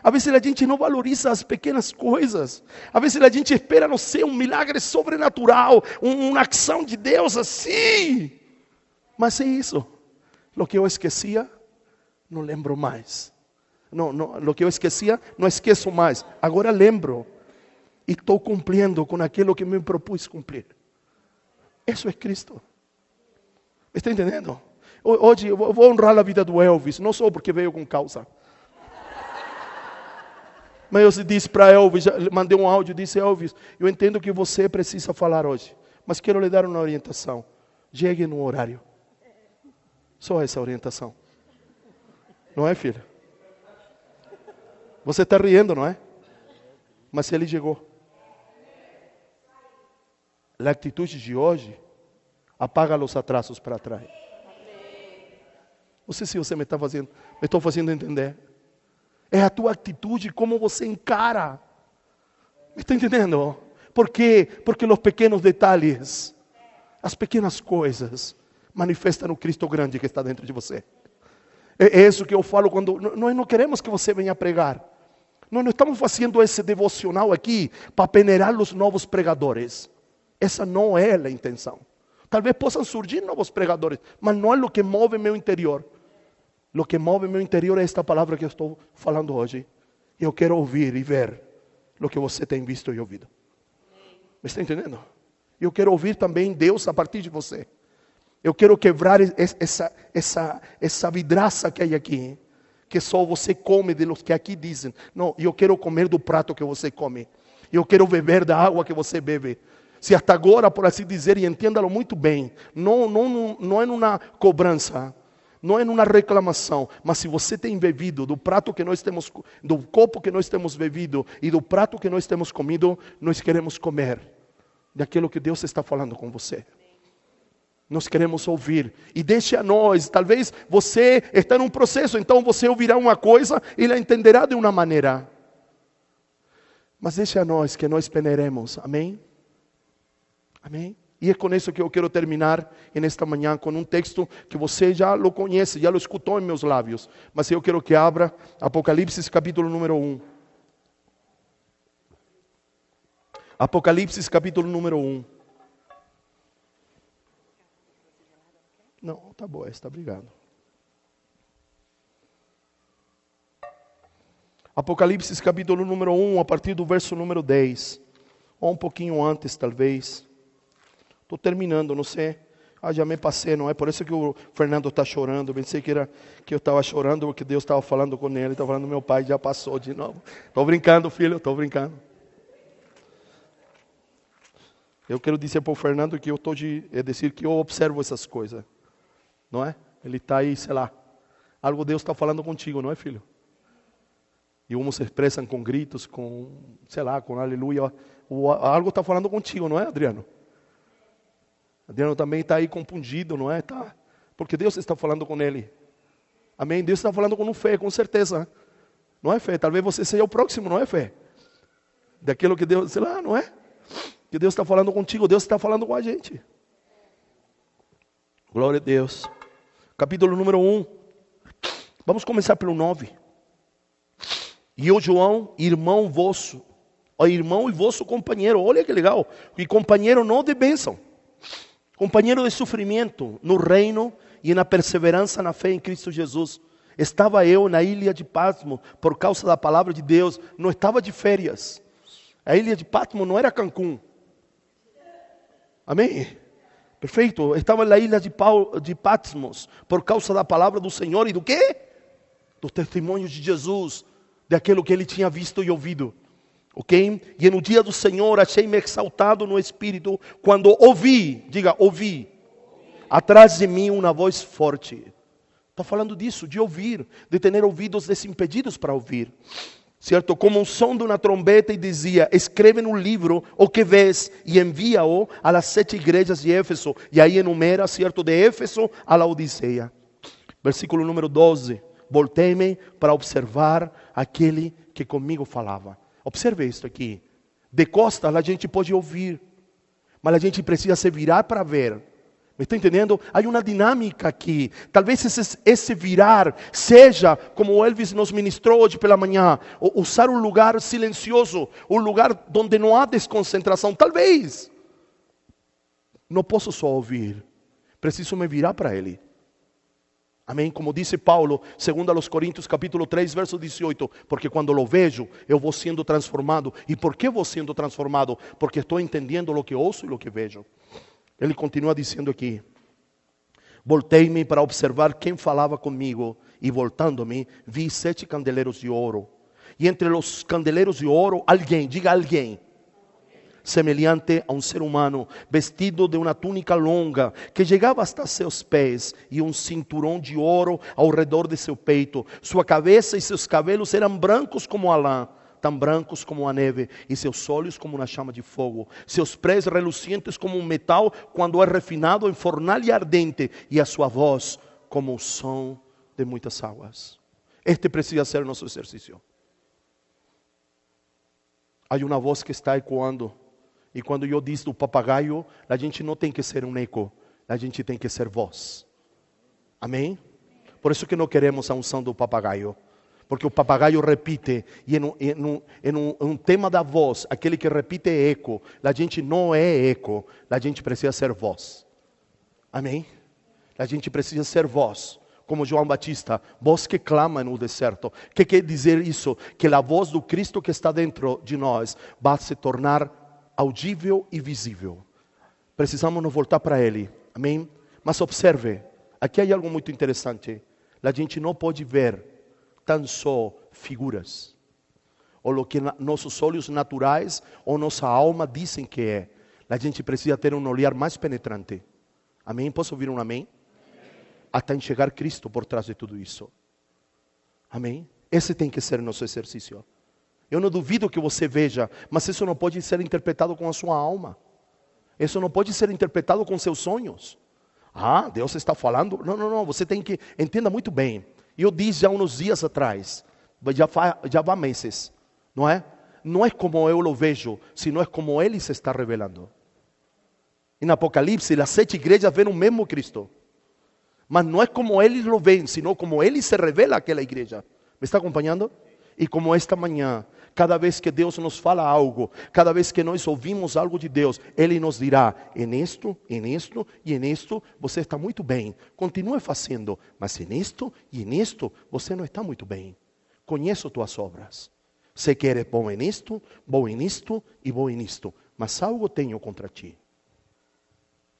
Às vezes a gente não valoriza as pequenas coisas. Às vezes a gente espera, não sei, um milagre sobrenatural, uma ação de Deus assim. Mas é isso. O que eu esquecia, não lembro mais. O que eu esquecia, não esqueço mais. Agora lembro. E estou cumprindo com aquilo que me propus cumprir. Isso é Cristo. Está entendendo? Hoje eu vou honrar a vida do Elvis, não só porque veio com causa. Mas eu disse para Elvis, mandei um áudio, disse: Elvis, eu entendo que você precisa falar hoje, mas quero lhe dar uma orientação. Chegue no horário. Só essa orientação. Não é, filha? Você está rindo, não é? Mas ele chegou. A atitude de hoje apaga os atrasos para trás. Não sei se você me estou fazendo entender. É a tua atitude, como você encara. Me está entendendo? Por quê? Porque os pequenos detalhes, as pequenas coisas, manifestam o Cristo grande que está dentro de você. É isso que eu falo quando nós não queremos que você venha pregar. Nós não estamos fazendo esse devocional aqui para peneirar os novos pregadores. Essa não é a intenção. Talvez possam surgir novos pregadores, mas não é o que move meu interior. O que move meu interior é esta palavra que eu estou falando hoje. Eu quero ouvir e ver o que você tem visto e ouvido. Me está entendendo? Eu quero ouvir também Deus a partir de você. Eu quero quebrar essa vidraça que há aqui, que só você come de los que aqui dizem. Não, eu quero comer do prato que você come. Eu quero beber da água que você bebe. Se até agora, por assim dizer, e entenda-lo muito bem, não é uma cobrança, não é uma reclamação, mas se você tem bebido do prato que nós temos, do copo que nós temos bebido e do prato que nós temos comido, nós queremos comer daquilo que Deus está falando com você. Nós queremos ouvir. E deixe a nós, talvez você está num processo, então você ouvirá uma coisa e la entenderá de uma maneira. Mas deixe a nós que nós peneiremos. Amém? Amém? E é com isso que eu quero terminar nesta manhã, com um texto que você já lo conhece, já lo escutou em meus lábios. Mas eu quero que abra Apocalipse capítulo número 1. Apocalipse capítulo número 1. Não, tá boa esta, obrigado. Apocalipse capítulo número 1, a partir do verso número 10. Ou um pouquinho antes, talvez. Estou terminando, não sei. Já me passei, não é? Por isso que o Fernando está chorando. Eu pensei que eu estava chorando porque Deus estava falando com ele. Estava falando, meu pai já passou de novo. Estou brincando, filho, estou brincando. Eu quero dizer para o Fernando que eu estou dizer que eu observo essas coisas. Não é? Ele está aí, sei lá. Algo Deus está falando contigo, não é, filho? E uns se expressam com gritos, com, sei lá, com aleluia. Algo está falando contigo, não é, Adriano? Adriano também está aí confundido, não é? Tá. Porque Deus está falando com ele. Amém? Deus está falando com fé, com certeza. Não é fé? Talvez você seja o próximo, não é fé? Daquilo que Deus, sei lá, não é? Que Deus está falando contigo, Deus está falando com a gente. Glória a Deus. Capítulo número 1. Vamos começar pelo 9. E eu, João, irmão vosso, irmão e vosso companheiro, olha que legal, e companheiro não de bênção, companheiro de sofrimento no reino e na perseverança na fé em Cristo Jesus. Estava eu na ilha de Patmos por causa da palavra de Deus, não estava de férias. A ilha de Patmos não era Cancún. Amém? Perfeito? Estava na ilha de Patmos por causa da palavra do Senhor e do quê? Do testemunho de Jesus, daquilo que ele tinha visto e ouvido. Ok? E no dia do Senhor achei-me exaltado no Espírito, quando ouvi, diga, ouvi, atrás de mim uma voz forte. Está falando disso, de ouvir, de ter ouvidos desimpedidos para ouvir. Certo? Como um som de uma trombeta e dizia, escreve no livro o que vês e envia-o às 7 igrejas de Éfeso. E aí enumera, certo, de Éfeso a Laodiceia. Versículo número 12. Voltei-me para observar aquele que comigo falava. Observe isso aqui. De costas a gente pode ouvir, mas a gente precisa se virar para ver. Me está entendendo? Há uma dinâmica aqui. Talvez esse virar seja, como o Elvis nos ministrou hoje pela manhã, usar um lugar silencioso, um lugar onde não há desconcentração. Talvez. Não posso só ouvir, preciso me virar para Ele. Amém? Como disse Paulo, segundo aos Coríntios, capítulo 3, verso 18. Porque quando lo vejo, eu vou sendo transformado. E por que vou sendo transformado? Porque estou entendendo o que ouço e o que vejo. Ele continua dizendo aqui. Voltei-me para observar quem falava comigo. E voltando-me, vi 7 candeleiros de ouro. E entre os candeleiros de ouro, alguém, diga alguém, semelhante a um ser humano, vestido de uma túnica longa, que chegava hasta seus pés, e um cinturão de ouro ao redor de seu peito. Sua cabeça e seus cabelos eram brancos como a lã, tão brancos como a neve, e seus olhos como uma chama de fogo. Seus pés relucientes como um metal, quando é refinado em fornalha ardente, e a sua voz como o som de muitas águas. Este precisa ser nosso exercício. Há uma voz que está ecoando. E quando eu disse do papagaio, a gente não tem que ser um eco, a gente tem que ser voz. Amém? Por isso que não queremos a unção do papagaio. Porque o papagaio repite, e um tema da voz, aquele que repite é eco. A gente não é eco, a gente precisa ser voz. Amém? A gente precisa ser voz. Como João Batista, voz que clama no deserto. O que quer dizer isso? Que a voz do Cristo que está dentro de nós vai se tornar audível e visível. Precisamos nos voltar para Ele. Amém? Mas observe, aqui há algo muito interessante. A gente não pode ver tão só figuras, ou o que nossos olhos naturais ou nossa alma dizem que é. A gente precisa ter um olhar mais penetrante. Amém? Posso ouvir um amém? Até enxergar Cristo por trás de tudo isso. Amém? Esse tem que ser nosso exercício. Eu não duvido que você veja, mas isso não pode ser interpretado com a sua alma. Isso não pode ser interpretado com seus sonhos. Ah, Deus está falando. Não, você tem que, entenda muito bem. Eu disse já uns dias atrás, já há meses, não é? Não é como eu o vejo, sino é como Ele se está revelando. Em Apocalipse, as 7 igrejas veem o mesmo Cristo. Mas não é como eles lo veem, sino como Ele se revela àquela igreja. Me está acompanhando? E como esta manhã, cada vez que Deus nos fala algo, cada vez que nós ouvimos algo de Deus, Ele nos dirá, em isto e em isto, você está muito bem. Continue fazendo, mas em isto e em isto, você não está muito bem. Conheço tuas obras. Sei que eres bom em isto e bom em isto, mas algo tenho contra ti.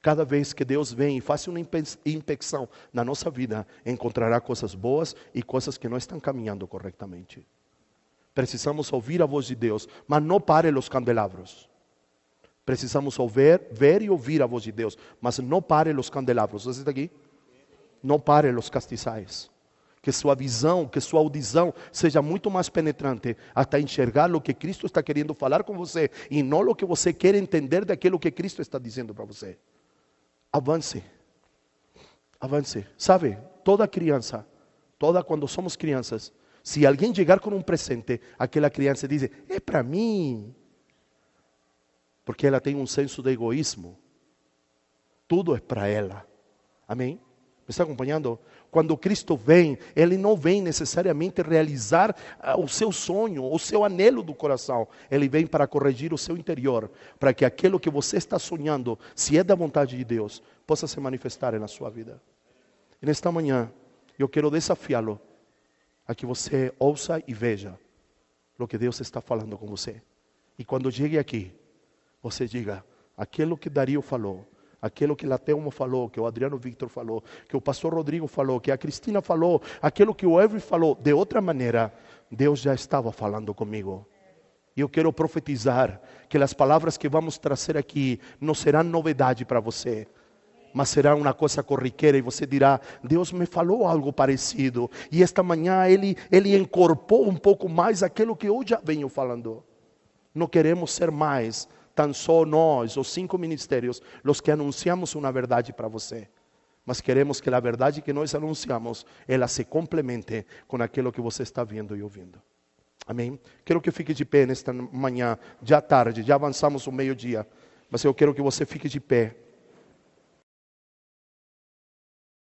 Cada vez que Deus vem e faz uma inspeção na nossa vida, encontrará coisas boas e coisas que não estão caminhando corretamente. Precisamos ouvir a voz de Deus, mas não pare os candelabros. Precisamos ver e ouvir a voz de Deus, mas não pare os candelabros. Você está aqui? Não pare os castizais. Que sua visão, que sua audição seja muito mais penetrante, até enxergar o que Cristo está querendo falar com você, e não o que você quer entender daquilo que Cristo está dizendo para você. Avance. Avance. Sabe, toda criança, quando somos crianças, se alguém chegar com um presente, aquela criança diz, é para mim. Porque ela tem um senso de egoísmo. Tudo é para ela. Amém? Me está acompanhando? Quando Cristo vem, Ele não vem necessariamente realizar o seu sonho, o seu anelo do coração. Ele vem para corrigir o seu interior, para que aquilo que você está sonhando, se é da vontade de Deus, possa se manifestar na sua vida. E nesta manhã, eu quero desafiá-lo a que você ouça e veja o que Deus está falando com você. E quando chegue aqui, você diga, aquilo que Dario falou, aquilo que a Telmo falou, que o Adriano Victor falou, que o pastor Rodrigo falou, que a Cristina falou, aquilo que o Every falou, de outra maneira, Deus já estava falando comigo. E eu quero profetizar que as palavras que vamos trazer aqui não serão novidade para você, mas será uma coisa corriqueira, e você dirá, Deus me falou algo parecido, e esta manhã Ele incorporou um pouco mais aquilo que eu já venho falando. Não queremos ser mais tão só nós, os 5 ministérios, os que anunciamos uma verdade para você. Mas queremos que a verdade que nós anunciamos, ela se complemente com aquilo que você está vendo e ouvindo. Amém? Quero que fique de pé nesta manhã, já tarde, já avançamos o meio-dia. Mas eu quero que você fique de pé.